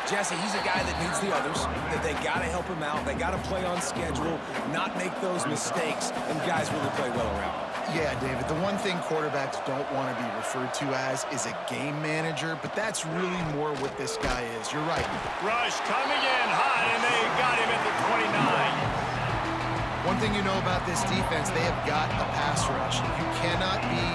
Jesse, he's a guy that needs the others, that they got to help him out. They got to play on schedule, not make those mistakes, and guys really play well around him. Yeah, David, the one thing quarterbacks don't want to be referred to as is a game manager, but that's really more what this guy is. You're right. Rush coming in hot, and they got him at the 29. One thing you know about this defense, they have got a pass rush. You cannot be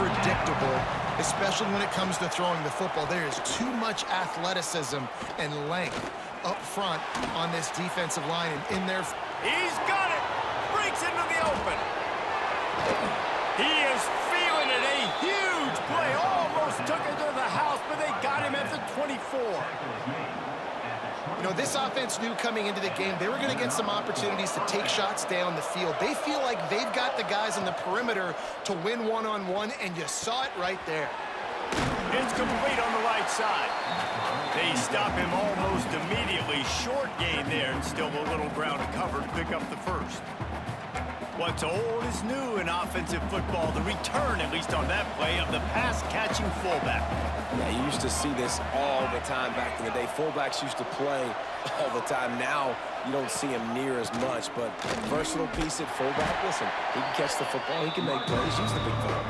predictable, especially when it comes to throwing the football. There is too much athleticism and length up front on this defensive line, and in there. He's got it. Breaks into the open. He is feeling it. A huge play. Almost took it to the house, but they got him at the 24. You know, this offense knew coming into the game they were going to get some opportunities to take shots down the field. They feel like they've got the guys on the perimeter to win one-on-one, and you saw it right there. It's complete on the right side. They stop him almost immediately. Short gain there, and still a little ground to cover to pick up the first. What's old is new in offensive football. The return, at least on that play, of the pass-catching fullback. Yeah, you used to see this all the time back in the day. Fullbacks used to play all the time. Now, you don't see him near as much, but versatile piece at fullback. Listen, he can catch the football. He can make plays. Use the big foot.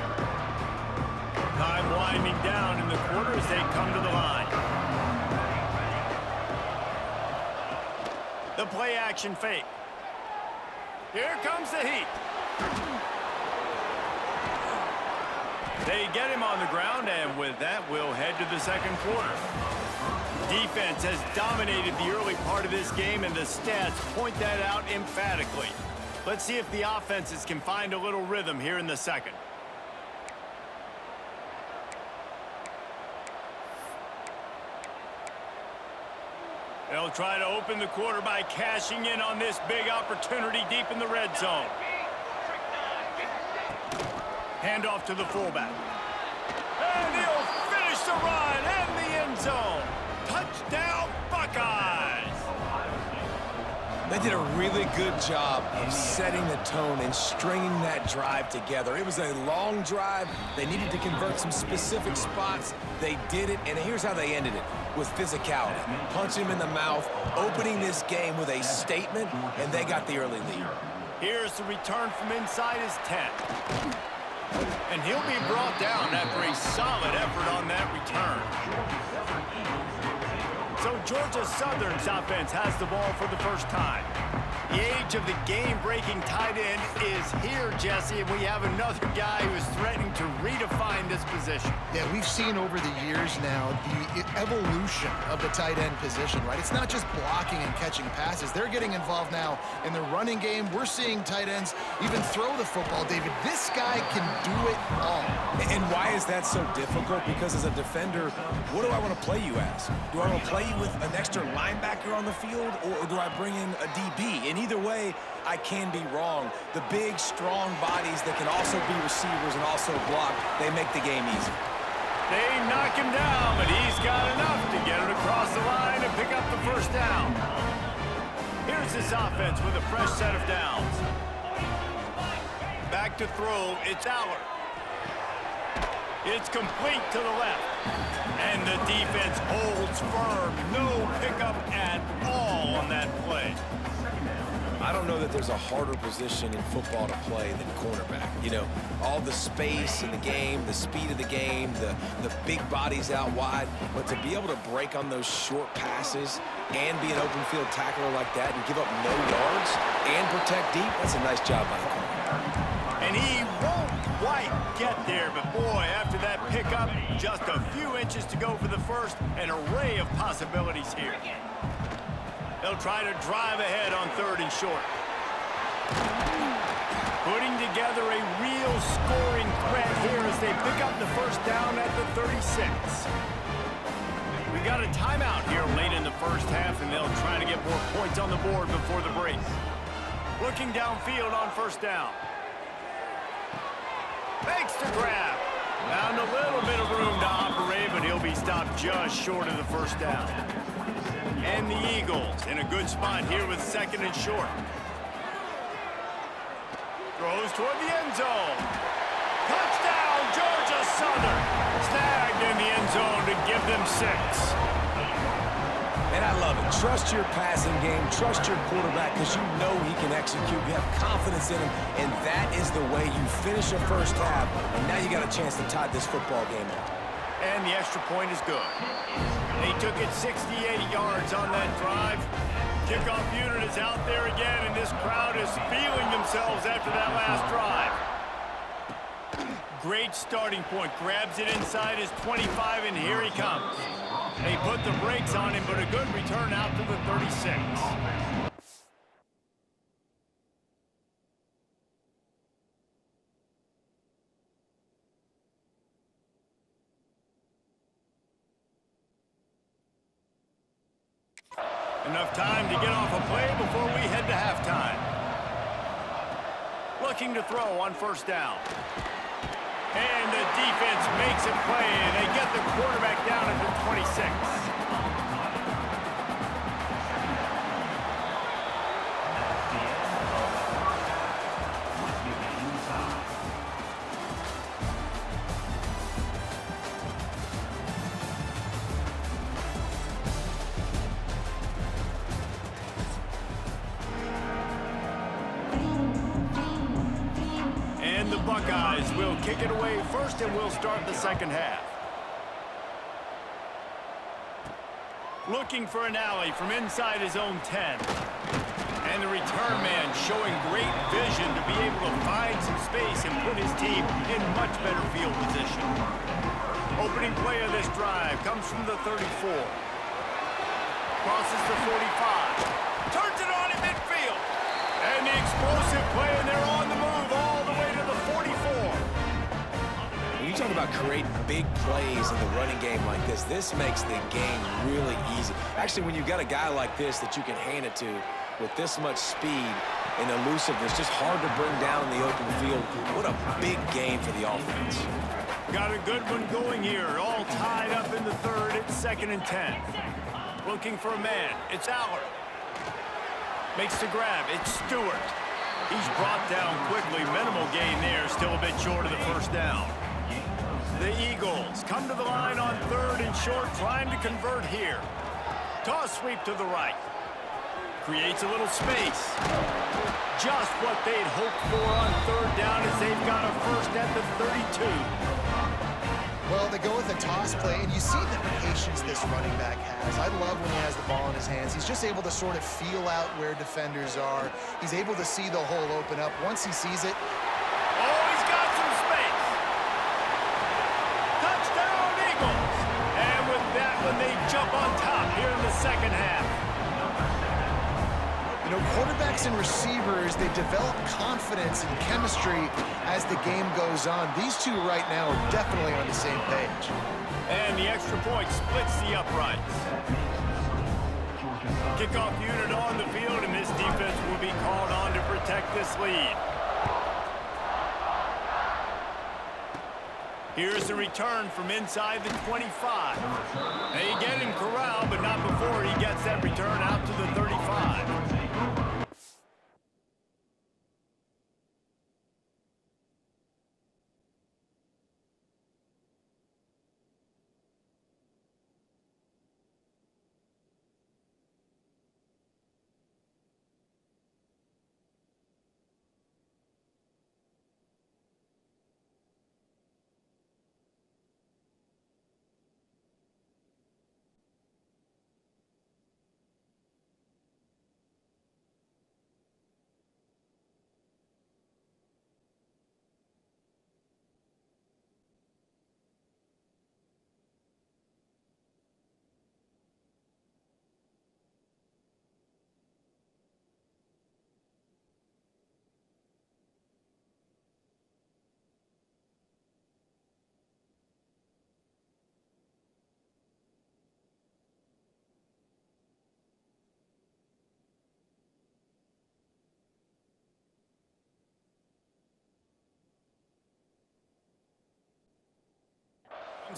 Time winding down in the quarter as they come to the line. The play-action fake. Here comes the heat. They get him on the ground, and with that, we'll head to the second quarter. Defense has dominated the early part of this game, and the stats point that out emphatically. Let's see if the offenses can find a little rhythm here in the second. They'll try to open the quarter by cashing in on this big opportunity deep in the red zone. Handoff to the fullback. And he'll finish the run in the end zone. Touchdown, Buckeyes! They did a really good job of setting the tone and stringing that drive together. It was a long drive. They needed to convert some specific spots. They did it, and here's how they ended it, with physicality. Punch him in the mouth, opening this game with a statement, and they got the early lead. Here's the return from inside his 10. And he'll be brought down after a solid effort on that return. So Georgia Southern's offense has the ball for the first time. The age of the game-breaking tight end is here, Jesse, and we have another guy who is threatening to redefine this position. Yeah, we've seen over the years now the evolution of the tight end position, right? It's not just blocking and catching passes. They're getting involved now in the running game. We're seeing tight ends even throw the football, David. This guy can do it all. And why is that so difficult? Because as a defender, what do I want to play you as? Do I want to play you with an extra linebacker on the field, or do I bring in a DB? And either way, I can be wrong. The big, strong bodies that can also be receivers and also block, they make the game easy. They knock him down, but he's got enough to get it across the line and pick up the first down. Here's this offense with a fresh set of downs. Back to throw, it's Aller. It's complete to the left. And the defense holds firm. No pickup at all on that play. I don't know that there's a harder position in football to play than cornerback. You know, all the space in the game, the speed of the game, the big bodies out wide. But to be able to break on those short passes and be an open field tackler like that and give up no yards and protect deep, that's a nice job by the corner. And he won't quite get there, but boy, after that pickup, just a few inches to go for the first. An array of possibilities here. They'll try to drive ahead on third and short. Putting together a real scoring threat here as they pick up the first down at the 36. We got a timeout here late in the first half, and they'll try to get more points on the board before the break. Looking downfield on first down. Makes the grab. Found a little bit of room to operate, but he'll be stopped just short of the first down. And the Eagles in a good spot here with second and short. Throws toward the end zone. Touchdown, Georgia Southern. Snagged in the end zone to give them 6. Trust your passing game. Trust your quarterback because you know he can execute. You have confidence in him, and that is the way you finish a first half, and now you got a chance to tie this football game up. And the extra point is good. They took it 68 yards on that drive. Kickoff unit is out there again, and this crowd is feeling themselves after that last drive. Great starting point. Grabs it inside his 25, and here he comes. They put the brakes on him, but a good return out to the 36. Enough time to get off a play before we head to halftime. Looking to throw on first down. And the defense makes a play, and they get the quarterback down at the 26. Buckeyes will kick it away first, and we'll start the second half. Looking for an alley from inside his own 10. And the return man showing great vision to be able to find some space and put his team in much better field position. Opening play of this drive comes from the 34. Crosses the 45. Turns it on in midfield. And the explosive play, and they're on the move all the way to the 44. When you talk about creating big plays in the running game like this makes the game really easy. Actually, when you've got a guy like this that you can hand it to with this much speed and elusiveness, just hard to bring down in the open field. What a big game for the offense. Got a good one going here. All tied up in the third. It's 2nd and 10. Looking for a man. It's Aller. Makes the grab. It's Stewart. He's brought down quickly. Minimal gain there. Still a bit short of the first down. The Eagles come to the line on 3rd and short, trying to convert here. Toss sweep to the right. Creates a little space. Just what they'd hoped for on 3rd down as they've got a first at the 32. Well, they go with a toss play, and you see the patience this running back has. I love when he has the ball in his hands. He's just able to sort of feel out where defenders are. He's able to see the hole open up. Once he sees it, oh, he's got some space. Touchdown, Eagles. And with that one, they jump on top here in the second half. you know, quarterbacks and receivers, they develop confidence and chemistry as the game goes on. These two right now are definitely on the same page. And the extra point splits the uprights. Kickoff unit on the field, and this defense will be called on to protect this lead. Here's the return from inside the 25. They get him corralled, but not before he gets that return out to the 35.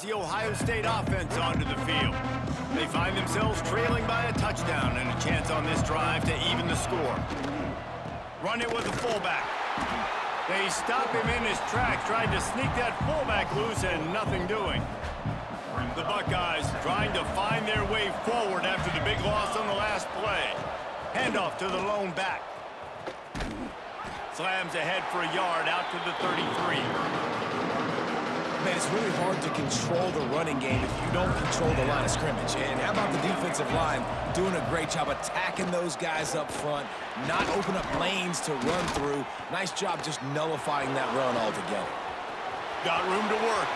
The Ohio State offense onto the field. They find themselves trailing by a touchdown and a chance on this drive to even the score. Run it with the fullback. They stop him in his tracks, trying to sneak that fullback loose and nothing doing. The Buckeyes trying to find their way forward after the big loss on the last last play. Handoff to the lone back. Slams ahead for a yard out to the 33. Man, it's really hard to control the running game if you don't control the line of scrimmage. And how about the defensive line doing a great job attacking those guys up front, not open up lanes to run through. Nice job just nullifying that run altogether. Got room to work.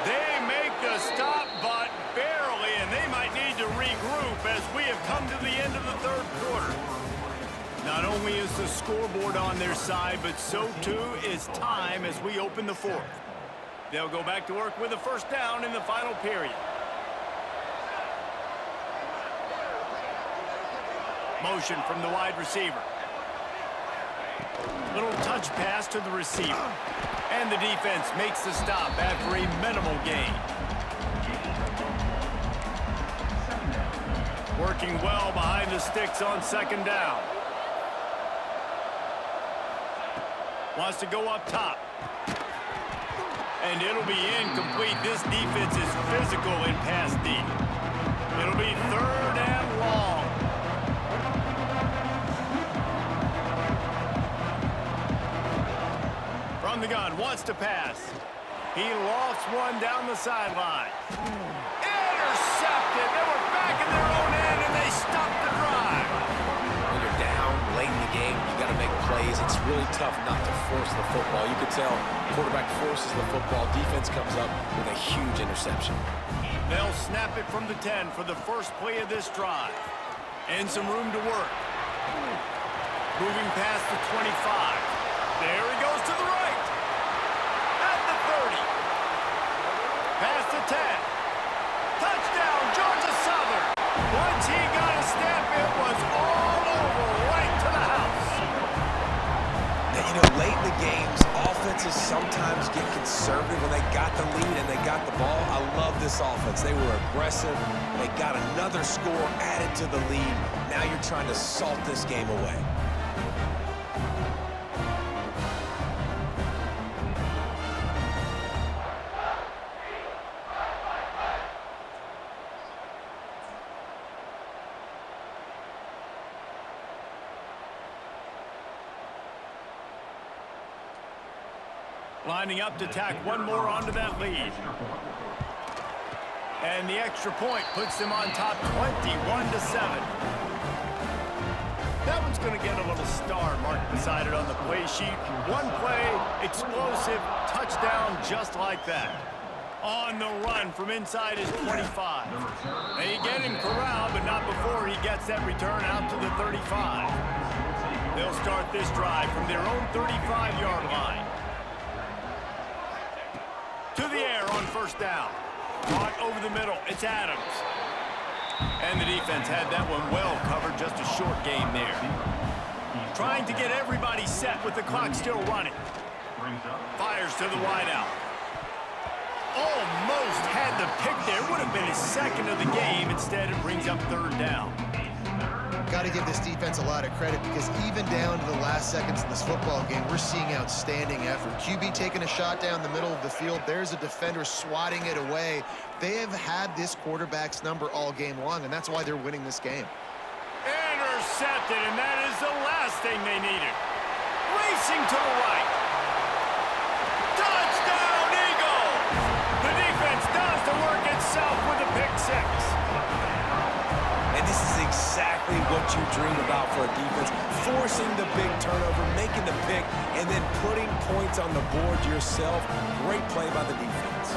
They make the stop, but barely, and they might need to regroup as we have come to the end of the third quarter. Not only is the scoreboard on their side, but so too is time as we open the fourth. They'll go back to work with a first down in the final period. Motion from the wide receiver. Little touch pass to the receiver. And the defense makes the stop after a minimal gain. Working well behind the sticks on second down. Wants to go up top. And it'll be incomplete. This defense is physical in pass deep. It'll be third and long. From the gun, wants to pass. He lofts one down the sideline. Intercepted. They were back in their own end, and they stopped the drive. When you're down late in the game, you got to make plays. It's really tough not to force the football. You could tell quarterback forces the football. Defense comes up with a huge interception. They'll snap it from the 10 for the first play of this drive. And some room to work. Moving past the 25. There he goes to the right. At the 30. Past the 10. Touchdown, Georgia Southern. Once he got a step, it was all over, right to the house. Now, you know, late in the games, offenses sometimes get conservative when they got the lead and they got the ball. I love this offense. They were aggressive. They got another score added to the lead. Now you're trying to salt this game away. Lining up to tack one more onto that lead. And the extra point puts them on top 21-7. That one's going to get a little star marked beside it on the play sheet. One play, explosive, touchdown just like that. On the run from inside his 25. They get him corralled, but not before he gets that return out to the 35. They'll start this drive from their own 35-yard line. To the air on first down. Brought over the middle. It's Adams. And the defense had that one well covered. Just a short game there. Trying to get everybody set with the clock still running. Fires to the wideout. Almost had the pick there. Would have been his second of the game. Instead, it brings up third down. Got to give this defense a lot of credit because even down to the last seconds in this football game, we're seeing outstanding effort. QB taking a shot down the middle of the field. There's a defender swatting it away. They have had this quarterback's number all game long, and that's why they're winning this game. Intercepted, and that is the last thing they needed. Racing to the right. Touchdown, Eagles! The defense does the work itself with a pick six. And this is exactly what you dream about for a defense. Forcing the big turnover, making the pick, and then putting points on the board yourself. Great play by the defense.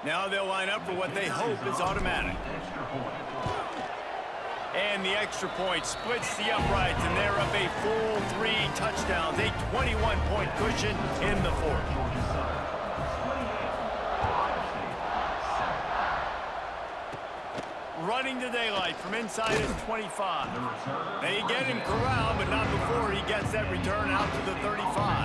Now they'll line up for what they hope is automatic. And the extra point splits the uprights, and they're up a full 3 touchdowns, a 21-point cushion in the fourth. Running to daylight from inside his 25. They get him corralled, but not before he gets that return out to the 35.